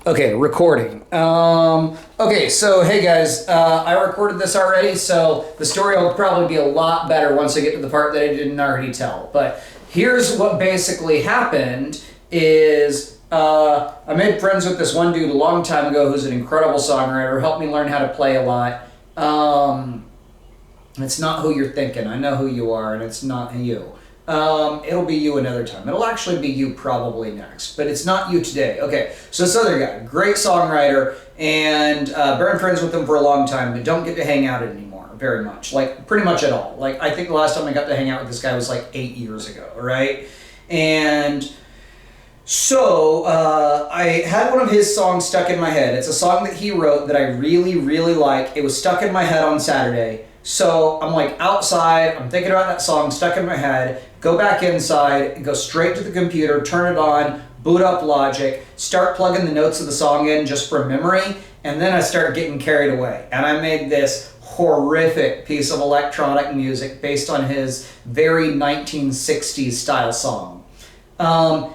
Okay, recording. Okay, so hey guys, I recorded this already, so the story will probably be a lot better once I get to the part that I didn't already tell. But here's what basically happened is I made friends with this one dude a long time ago who's an incredible songwriter, helped me learn how to play a lot. It's not who you're thinking. I know who you are, and it's not you. It'll be you another time. It'll actually be you probably next, but it's not you today. Okay, so this other guy, great songwriter, and been friends with him for a long time, but don't get to hang out anymore very much, like pretty much at all. Like I think the last time I got to hang out with this guy was like 8 years ago, right? And so I had one of his songs stuck in my head. It's a song that he wrote that I really, really like. It was stuck in my head on Saturday. So I'm like outside, I'm thinking about that song stuck in my head, go back inside, go straight to the computer, turn it on, boot up Logic, start plugging the notes of the song in just from memory, and then I start getting carried away. And I made this horrific piece of electronic music based on his very 1960s style song.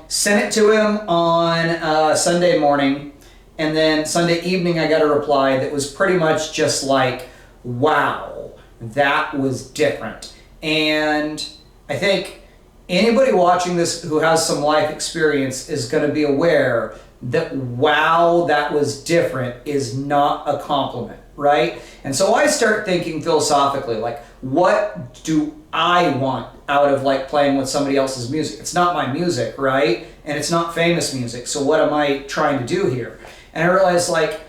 Sent it to him on Sunday morning, and then Sunday evening I got a reply that was pretty much just like, wow. That was different. And I think anybody watching this who has some life experience is going to be aware that wow, that was different is not a compliment, right? And so I start thinking philosophically, like, what do I want out of like playing with somebody else's music? It's not my music, right? And it's not famous music. So what am I trying to do here? And I realized like,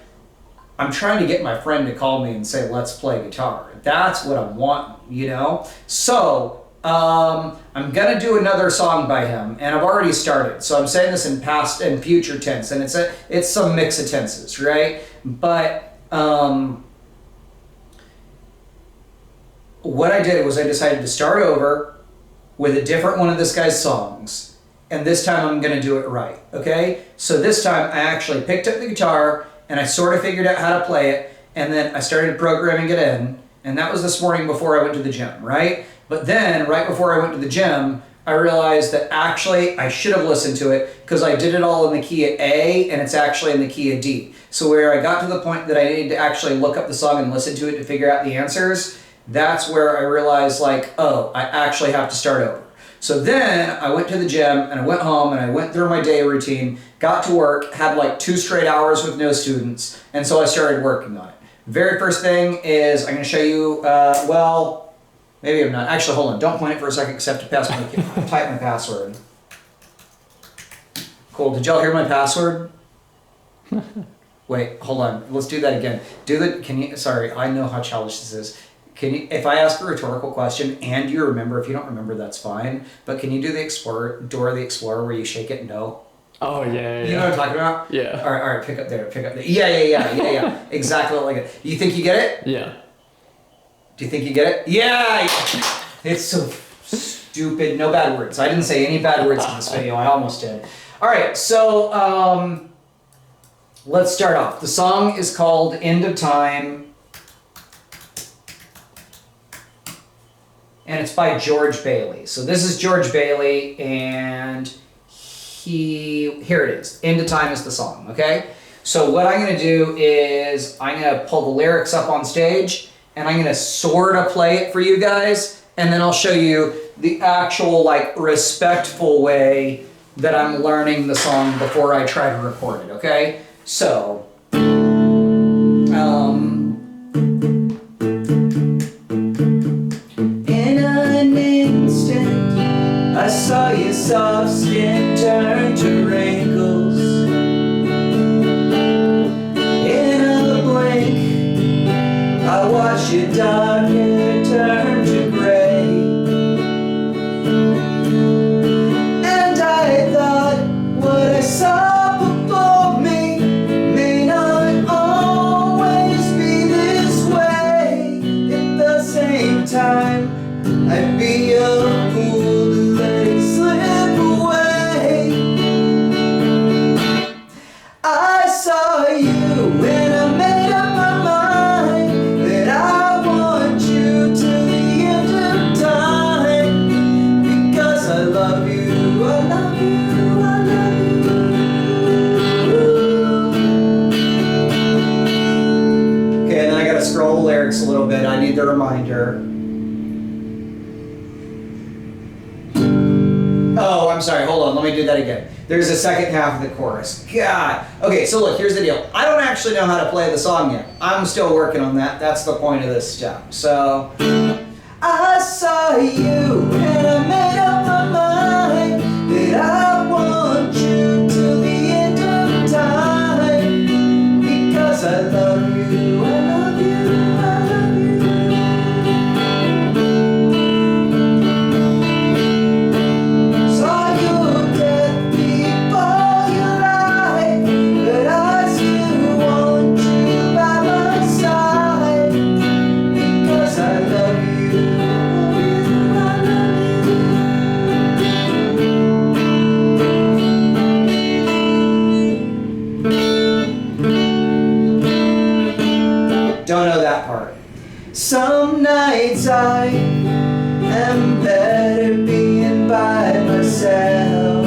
I'm trying to get my friend to call me and say, let's play guitar. That's what I'm wanting, you know? So, I'm gonna do another song by him, and I've already started. So I'm saying this in past and future tense, and it's some mix of tenses, right? But, what I did was I decided to start over with a different one of this guy's songs, and this time I'm gonna do it right, okay? So this time I actually picked up the guitar, and I sort of figured out how to play it, and then I started programming it in, and that was this morning before I went to the gym, right? But then, right before I went to the gym, I realized that actually I should have listened to it because I did it all in the key of A, and it's actually in the key of D. So where I got to the point that I needed to actually look up the song and listen to it to figure out the answers, that's where I realized like, oh, I actually have to start over. So then I went to the gym and I went home and I went through my day routine, got to work, had like 2 straight hours with no students, and so I started working on it. Very first thing is I'm going to show you, well, maybe I'm not. Actually, hold on. Don't point it for a second except to type my password. Cool. Did y'all hear my password? Wait, hold on. Let's do that again. Sorry, I know how childish this is. If I ask a rhetorical question and you remember, if you don't remember, that's fine. But can you do the Dora the Explorer where you shake it no? Oh, yeah. You know what I'm talking about? Yeah. All right, pick up there. Yeah. Exactly like it. You think you get it? Yeah. Do you think you get it? Yeah! It's so stupid. No bad words. I didn't say any bad words in this video. I almost did. All right, so let's start off. The song is called End of Time. And it's by George Bailey. So this is George Bailey, and here it is. End of Time is the song, okay? So what I'm gonna do is I'm gonna pull the lyrics up on stage, and I'm gonna sort of play it for you guys, and then I'll show you the actual like respectful way that I'm learning the song before I try to record it, okay? So, I saw your soft skin turn to wrinkles. In a blink, I watched your dark hair turn to gray. And I thought what I saw before me may not always be this way. At the same time, I'd be a fool to let it slip away. need the reminder. Oh, I'm sorry, hold on, let me do that again. There's a second half of the chorus. God. Okay, so look, here's the deal. I don't actually know how to play the song yet. I'm still working on that. That's the point of this step. So, I saw you and I made up my mind that I want you till the end of time, because I love you, I love you, I love you. Saw you dead before your eyes, but I still want you by my side, because I love you. Don't know that part. Some nights I am better being by myself.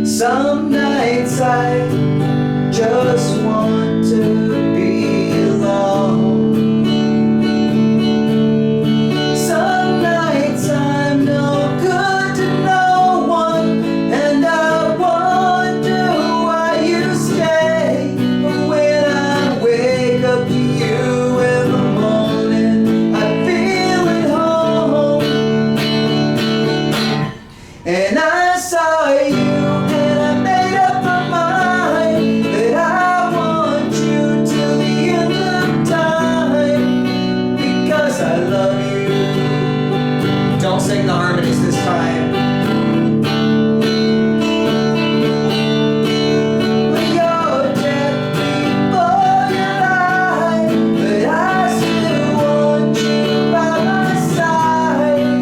Some nights I just want to be alone. Some nights I'm no good to no one, and I wonder why you stay. But when I wake up to you in the morning, I feel at home. And I saw you and I made up my mind that I want you till the end of time, because I love you. Don't sing the harmonies this time. When you're dead before your eyes, but I still want you by my side,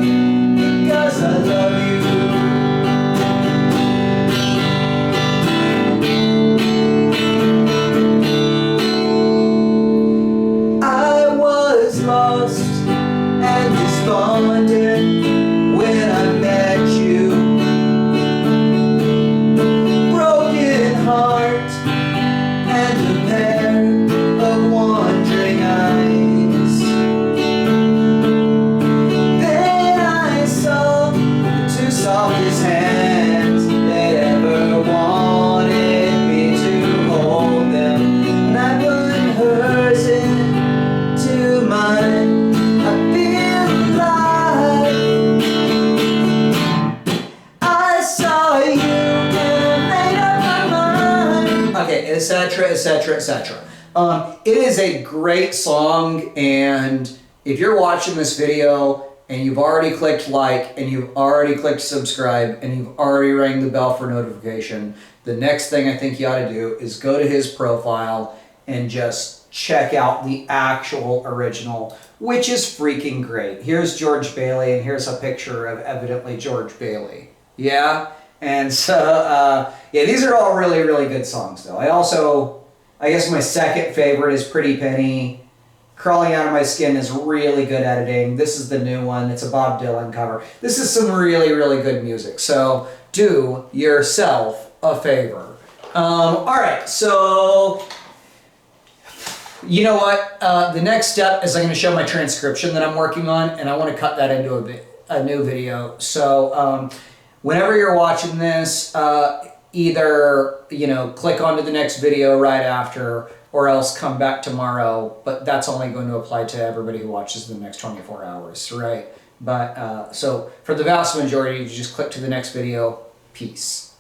because I love you. I was lost and despondent when I met you. Broken heart and a pair of wandering eyes. Then I saw the two softest hands that ever wanted me to hold them. And I put hers into mine. I feel alive. I saw you and I made up my mind. Okay, etc., etc., etc. It is a great song, and if you're watching this video and you've already clicked like and you've already clicked subscribe and you've already rang the bell for notification, the next thing I think you ought to do is go to his profile and just check out the actual original, which is freaking great. Here's George Bailey, and here's a picture of evidently George Bailey. Yeah? And so, yeah, these are all really, really good songs, though. I guess my second favorite is Pretty Penny. Crawling Out of My Skin is really good editing. This is the new one. It's a Bob Dylan cover. This is some really, really good music. So do yourself a favor. All right, so you know what? The next step is I'm going to show my transcription that I'm working on, and I want to cut that into a new video. So whenever you're watching this, either click onto the next video right after, or else come back tomorrow. But that's only going to apply to everybody who watches the next 24 hours, right? But so for the vast majority, you just click to the next video. Peace.